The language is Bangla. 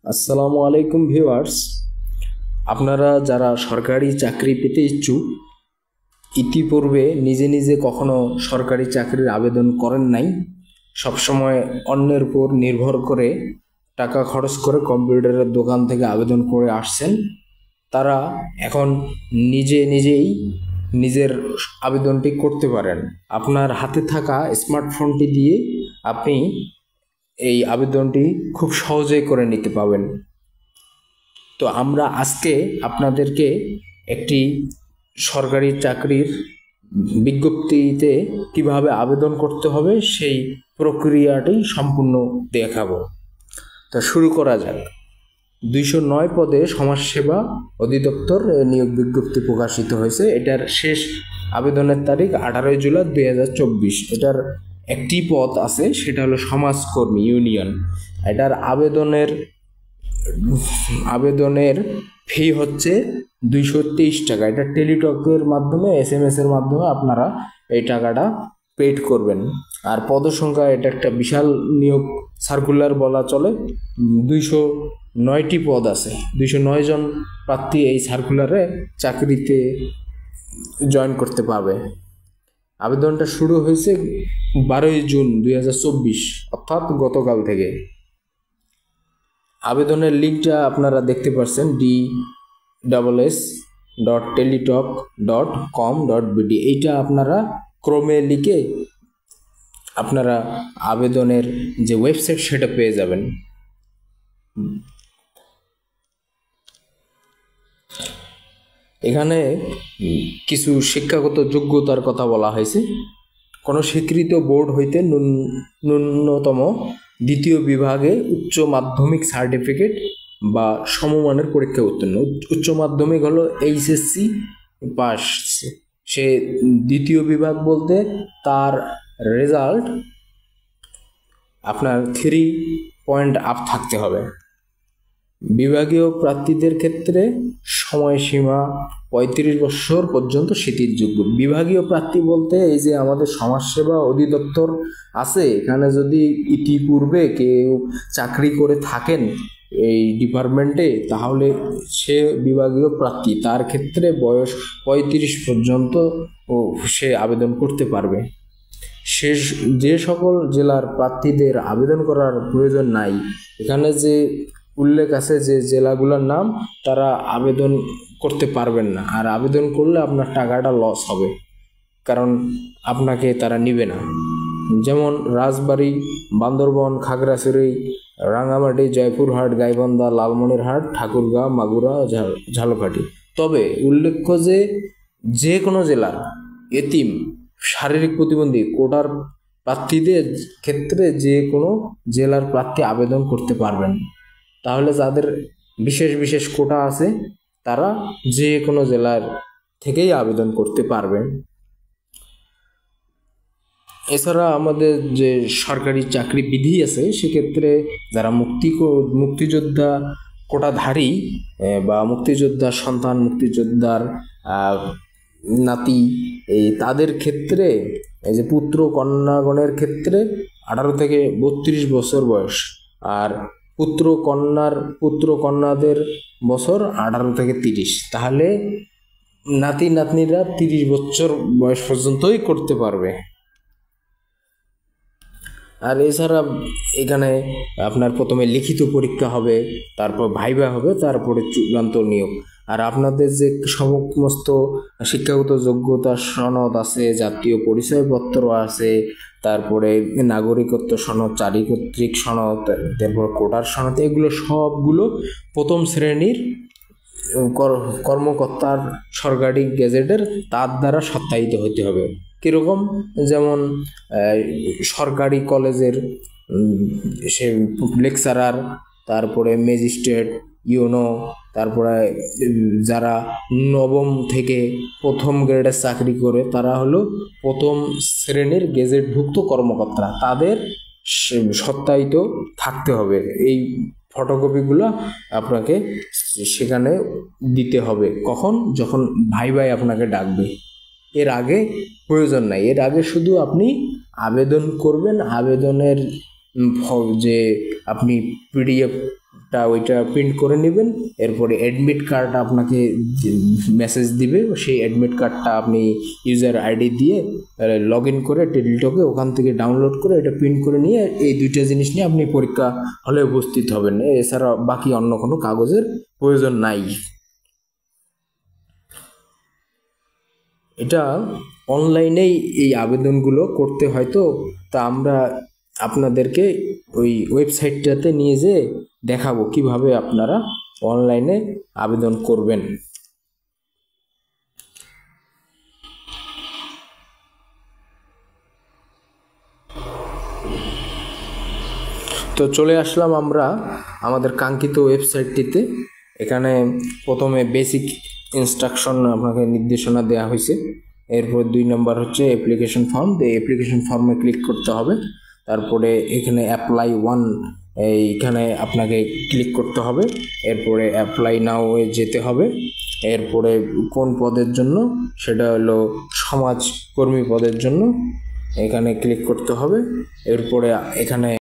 আসসালামু আলাইকুম ভিউয়ার্স। আপনারা যারা সরকারি চাকরি পেতে ইচ্ছুক, ইতিপূর্বে নিজে নিজে কখনো সরকারি চাকরির আবেদন করেন নাই, সবসময় অন্যের উপর নির্ভর করে টাকা খরচ করে কম্পিউটারের দোকান থেকে আবেদন করে আসছেন, তারা এখন নিজে নিজেই নিজের আবেদনটি করতে পারেন। আপনার হাতে থাকা স্মার্টফোনটি দিয়ে আপনি এই আবেদনটি খুব সহজেই করে নিতে পাবেন। তো আমরা আজকে আপনাদেরকে একটি সরকারি চাকরির বিজ্ঞপ্তিতে কিভাবে আবেদন করতে হবে সেই প্রক্রিয়াটি সম্পূর্ণ দেখাবো। তো শুরু করা যাক। 209 পদে সমাজসেবা অধিদপ্তর নিয়োগ বিজ্ঞপ্তি প্রকাশিত হয়েছে। এটার শেষ আবেদনের তারিখ 18 জুলাই 2024। এটার একটি পদ আছে, সেটা হলো সমাজকর্মী ইউনিয়ন। এটার আবেদনের ফি হচ্ছে 223 টাকা। এটা টেলিটকের মাধ্যমে SMS এর মাধ্যমে আপনারা এই টাকাটা পেড করবেন। আর পদসংখ্যা, এটা একটা বিশাল নিয়োগ সার্কুলার বলা চলে। 209টি পদ আছে, 209 জন প্রার্থী এই সার্কুলারে চাকরিতে জয়েন করতে পারবে। আবেদনটা শুরু হয়েছে 12 জুন 2024, অর্থাৎ গতকাল থেকে। আবেদনের লিঙ্কটা আপনারা দেখতে পাচ্ছেন DSS.teletalk.com.bd। এইটা আপনারা ক্রমে লিখে আপনারা আবেদনের যে ওয়েবসাইট সেটা পেয়ে যাবেন। এখানে কিছু শিক্ষাগত যোগ্যতার কথা বলা হয়েছে। কোনো স্বীকৃত বোর্ড হইতে ন্যূনতম দ্বিতীয় বিভাগে উচ্চ মাধ্যমিক সার্টিফিকেট বা সমমানের পরীক্ষা উত্তীর্ণ। উচ্চ মাধ্যমিক হলো HSC পাস। সে দ্বিতীয় বিভাগ বলতে তার রেজাল্ট আপনার 3 পয়েন্ট আপ থাকতে হবে। বিভাগীয় প্রার্থীদের ক্ষেত্রে সময়সীমা 35 বছর পর্যন্ত শিথিলযোগ্য। বিভাগীয় প্রার্থী বলতে এই যে আমাদের সমাজসেবা অধিদপ্তর আছে, এখানে যদি ইতিপূর্বে কেউ চাকরি করে থাকেন এই ডিপার্টমেন্টে, তাহলে সে বিভাগীয় প্রার্থী। তার ক্ষেত্রে বয়স 35 পর্যন্ত সে আবেদন করতে পারবে। যে সকল জেলার প্রার্থীদের আবেদন করার প্রয়োজন নাই, এখানে যে উল্লেখ আছে যে জেলাগুলোর নাম, তারা আবেদন করতে পারবেন না। আর আবেদন করলে আপনার টাকাটা লস হবে, কারণ আপনাকে তারা নিবে না। যেমন রাজবাড়ী, বান্দরবন, খাগড়াছড়ি, রাঙ্গামাটি, জয়পুরহাট, গাইবান্ধা, লালমনিরহাট, ঠাকুরগাঁও, মাগুরা, ঝালকাঠি। তবে উল্লেখ্য যে কোনো জেলার এতিম, শারীরিক প্রতিবন্ধী কোটার প্রার্থীদের ক্ষেত্রে যে কোনো জেলার প্রার্থী আবেদন করতে পারবেন। তাহলে যাদের বিশেষ বিশেষ কোটা আছে, তারা যে কোনো জেলার থেকেই আবেদন করতে পারবেন। এছাড়া আমাদের যে সরকারি চাকরি বিধি আছে, সেক্ষেত্রে যারা মুক্তিযোদ্ধা কোটাধারী বা মুক্তিযোদ্ধার সন্তান, মুক্তিযোদ্ধার নাতি, এই তাদের ক্ষেত্রে, এই যে পুত্র কন্যাগণের ক্ষেত্রে 18 থেকে 32 বছর বয়স, আর পুত্র কন্যাদের বছর 18 থেকে 30। তাহলে নাতি নাতনিরা 30 বছর বয়স পর্যন্তই করতে পারবে। আর এছাড়া এখানে আপনার প্রথমে লিখিত পরীক্ষা হবে, তারপর ভাইভা হবে, তারপরে চূড়ান্ত নিয়োগ। আর আপনাদের যে সমস্ত শিক্ষাগত যোগ্যতা সনদ আছে, জাতীয় পরিচয়পত্র আছে, তারপরে নাগরিকত্ব সনদ, চারিত্রিক সনদ, তারপর কোটার সনদ, এগুলো সবগুলো প্রথম শ্রেণীর কর্মকর্তার সরকারি গেজেটের তার দ্বারা সত্যায়িত হতে হবে। কীরকম? যেমন সরকারি কলেজের সে লেকচারার, তারপরে ম্যাজিস্ট্রেট, ইউনো, তারপরে যারা নবম থেকে প্রথম গ্রেডের চাকরি করে, তারা হলো প্রথম শ্রেণীর গেজেটভুক্ত কর্মকর্তা। তাদের সত্যায়িত থাকতে হবে। এই ফটোকপিগুলো আপনাকে সেখানে দিতে হবে। কখন? যখন ভাই আপনাকে ডাকবে। এর আগে প্রয়োজন নাই। এর আগে শুধু আপনি আবেদন করবেন। আবেদনের যে আপনি PDF ওইটা প্রিন্ট করে নেবেন। এরপরে অ্যাডমিট কার্ড আপনাকে মেসেজ দিবে, সেই অ্যাডমিট কার্ডটা আপনি ইউজার আইডি দিয়ে লগ ইন করে টেলিটকে ওখান থেকে ডাউনলোড করে এটা প্রিন্ট করে নিয়ে এই দুইটা জিনিস নিয়ে আপনি পরীক্ষা হলে উপস্থিত হবেন। এছাড়া বাকি অন্য কোনো কাগজের প্রয়োজন নাই। এটা অনলাইনেই এই আবেদনগুলো করতে হয়, তো তা আমরা আপনাদেরকে ওই ওয়েবসাইটটাতে নিয়ে যেয়ে দেখাবো কিভাবে আপনারা অনলাইনে আবেদন করবেন। তো চলে আসলাম আমরা আমাদের কাঙ্ক্ষিত ওয়েবসাইটটিতে। এখানে প্রথমে বেসিক ইনস্ট্রাকশন আপনাকে নির্দেশনা দেওয়া হয়েছে। এরপর 2 নম্বর হচ্ছে অ্যাপ্লিকেশন ফর্ম। অ্যাপ্লিকেশন ফর্মে ক্লিক করতে হবে। তারপরে এখানে অ্যাপ্লাই 1 এইখানে আপনাকে ক্লিক করতে হবে। এরপরে অ্যাপ্লাই নাও যেতে হবে। এরপরে কোন পদের জন্য, সেটা হলো সমাজকর্মী পদের জন্য, এখানে ক্লিক করতে হবে। এরপরে এখানে